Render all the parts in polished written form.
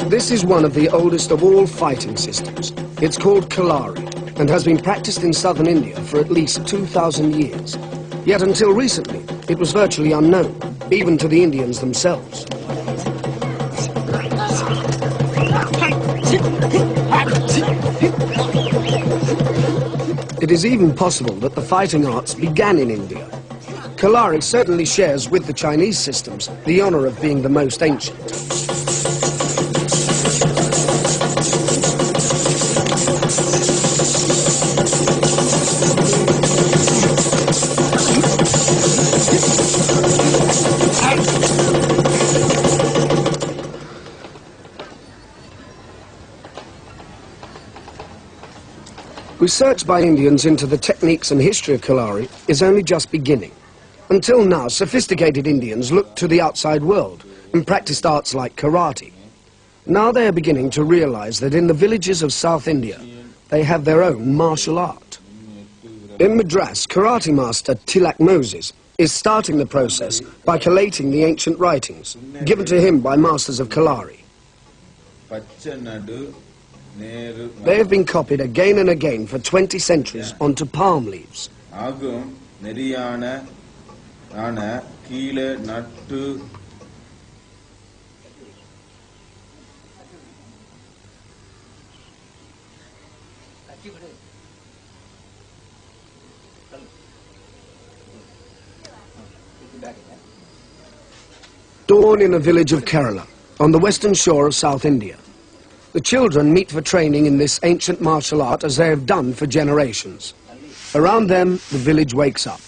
This is one of the oldest of all fighting systems. It's called Kalari and has been practiced in southern India for at least 2,000 years. Yet until recently, it was virtually unknown, even to the Indians themselves. It is even possible that the fighting arts began in India. Kalari certainly shares with the Chinese systems the honor of being the most ancient. Research by Indians into the techniques and history of Kalari is only just beginning. Until now, sophisticated Indians looked to the outside world and practiced arts like karate. Now they are beginning to realize that in the villages of South India, they have their own martial art. In Madras, karate master Tilak Moses is starting the process by collating the ancient writings given to him by masters of Kalari. They have been copied again and again for 20 centuries onto palm leaves. Dawn in a village of Kerala, on the western shore of South India. The children meet for training in this ancient martial art as they have done for generations. Around them, the village wakes up.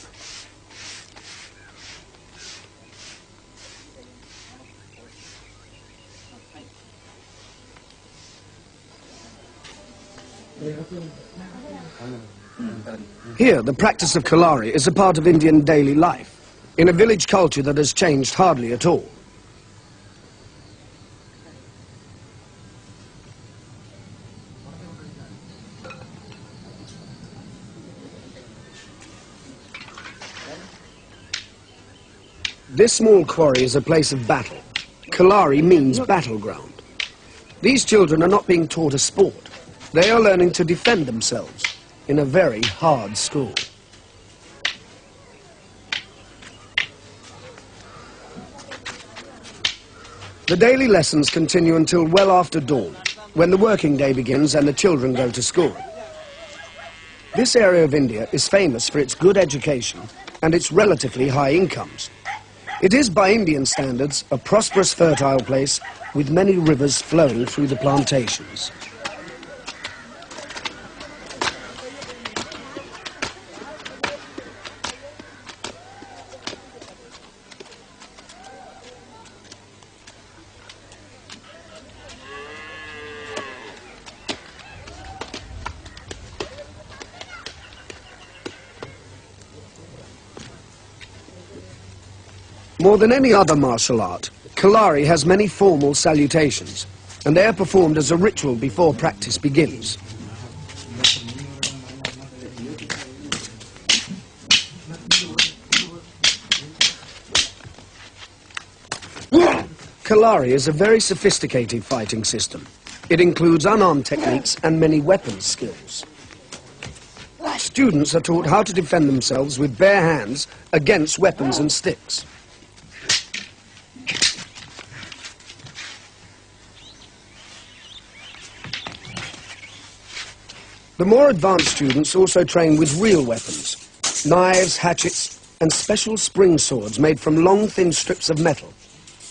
Here, the practice of Kalari is a part of Indian daily life, in a village culture that has changed hardly at all. This small quarry is a place of battle. Kalari means battleground. These children are not being taught a sport. They are learning to defend themselves in a very hard school. The daily lessons continue until well after dawn, when the working day begins and the children go to school. This area of India is famous for its good education and its relatively high incomes. It is, by Indian standards, a prosperous, fertile place with many rivers flowing through the plantations. More than any other martial art, Kalari has many formal salutations, and they are performed as a ritual before practice begins. Kalari is a very sophisticated fighting system. It includes unarmed techniques and many weapons skills. Students are taught how to defend themselves with bare hands against weapons and sticks. The more advanced students also train with real weapons, knives, hatchets, and special spring swords made from long, thin strips of metal.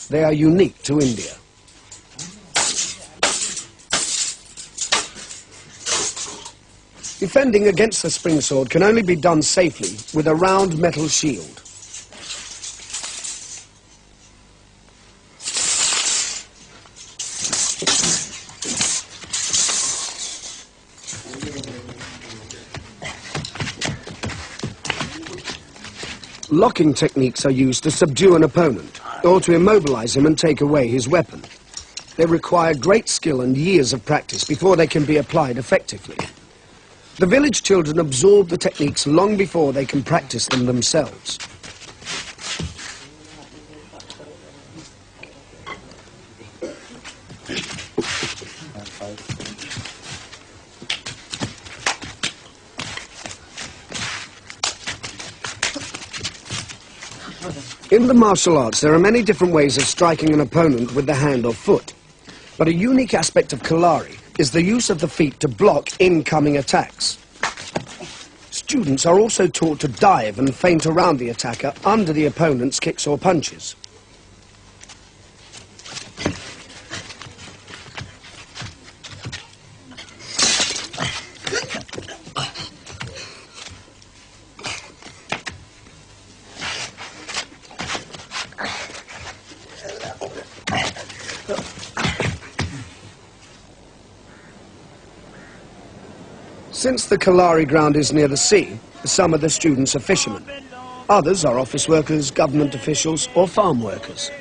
They are unique to India. Defending against the spring sword can only be done safely with a round metal shield. Locking techniques are used to subdue an opponent, or to immobilize him and take away his weapon. They require great skill and years of practice before they can be applied effectively. The village children absorb the techniques long before they can practice them themselves. In the martial arts, there are many different ways of striking an opponent with the hand or foot. But a unique aspect of Kalari is the use of the feet to block incoming attacks. Students are also taught to dive and feint around the attacker under the opponent's kicks or punches. Since the Kalari ground is near the sea, some of the students are fishermen. Others are office workers, government officials or farm workers.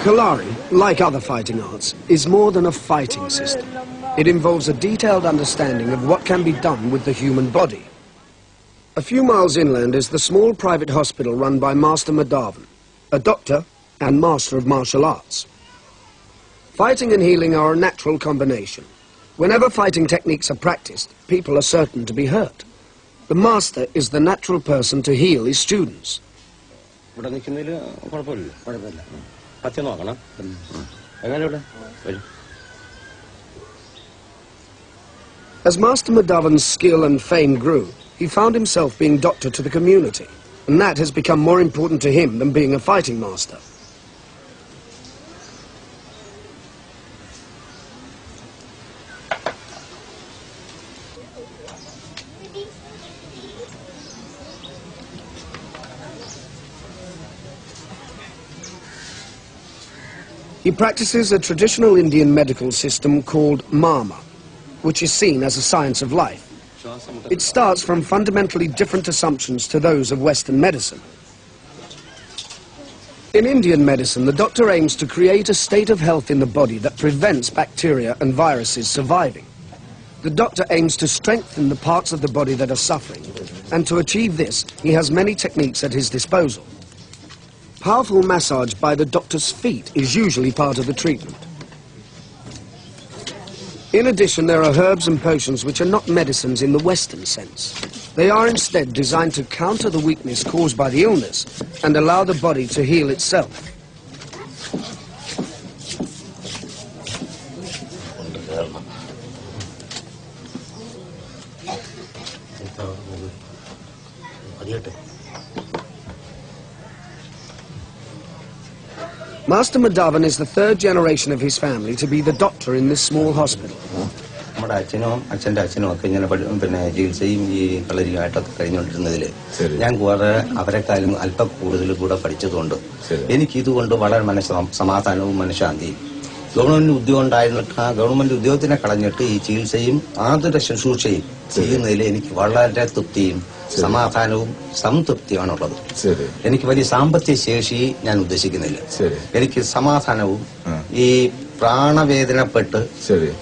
Kalari, like other fighting arts, is more than a fighting system. It involves a detailed understanding of what can be done with the human body. A few miles inland is the small private hospital run by Master Madhavan, a doctor and master of martial arts. Fighting and healing are a natural combination. Whenever fighting techniques are practiced, people are certain to be hurt. The master is the natural person to heal his students. As Master Madhavan's skill and fame grew, he found himself being doctor to the community, and that has become more important to him than being a fighting master. He practices a traditional Indian medical system called Mama, which is seen as a science of life. It starts from fundamentally different assumptions to those of Western medicine. In Indian medicine, the doctor aims to create a state of health in the body that prevents bacteria and viruses surviving. The doctor aims to strengthen the parts of the body that are suffering, and to achieve this, he has many techniques at his disposal. Powerful massage by the doctor's feet is usually part of the treatment. In addition, there are herbs and potions which are not medicines in the Western sense. They are instead designed to counter the weakness caused by the illness and allow the body to heal itself. Master Madhavan is the third generation of his family to be the doctor in this small hospital. Government Udyotina Kalanati, Chilsayim, Another Shushay, seeing the Lake Vala Tuptim, Samatano, some Tuptiano. Anybody Sampati Sheshi, and the Signal. Eric Samathano, E. Prana Vedana Pet,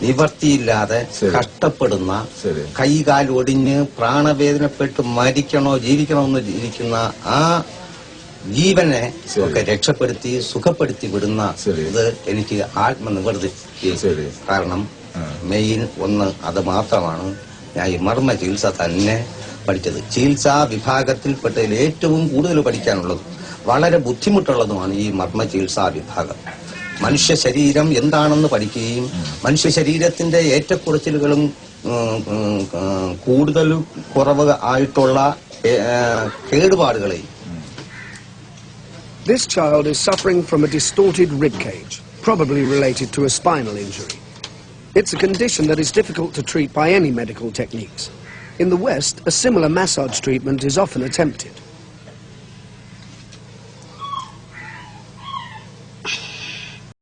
Liberty Lada, Kasta Paduna, Kaiga Lodin, Prana Vedana Pet, Madikano, Jirikano, Jirikina, ജീവനെ ഒക്കെ രക്ഷപ്പെടുത്തി സുഖപ്പെടുത്തി വിടുന്ന ഇത് എനിക്ക് ആത്മനിർവൃത്തി കാരണം main ഒന്ന് അത് മാത്രമാണ് ഞാൻ ഈ മർമ്മ ചികിത്സ തന്നെ പഠിച്ചത് ചികിത്സാ വിഭാഗത്തിൽപ്പെട്ടതിൽ ഏറ്റവും കൂടുതൽ പഠിക്കാനുള്ളത് വളരെ ബുദ്ധിമുട്ടുള്ളതുമാണ് ഈ മർമ്മ ചികിത്സാ വിഭാഗം മനുഷ്യ ശരീരം എന്താണെന്ന് പഠിക്കുകയും മനുഷ്യ ശരീരത്തിന്റെ ഏറ്റക്കുറച്ചിലുകളും കൂടുതൽ കുറവ് ആയിട്ടുള്ള കേടുപാടുകളെയും This child is suffering from a distorted rib cage, probably related to a spinal injury. It's a condition that is difficult to treat by any medical techniques. In the West, a similar massage treatment is often attempted.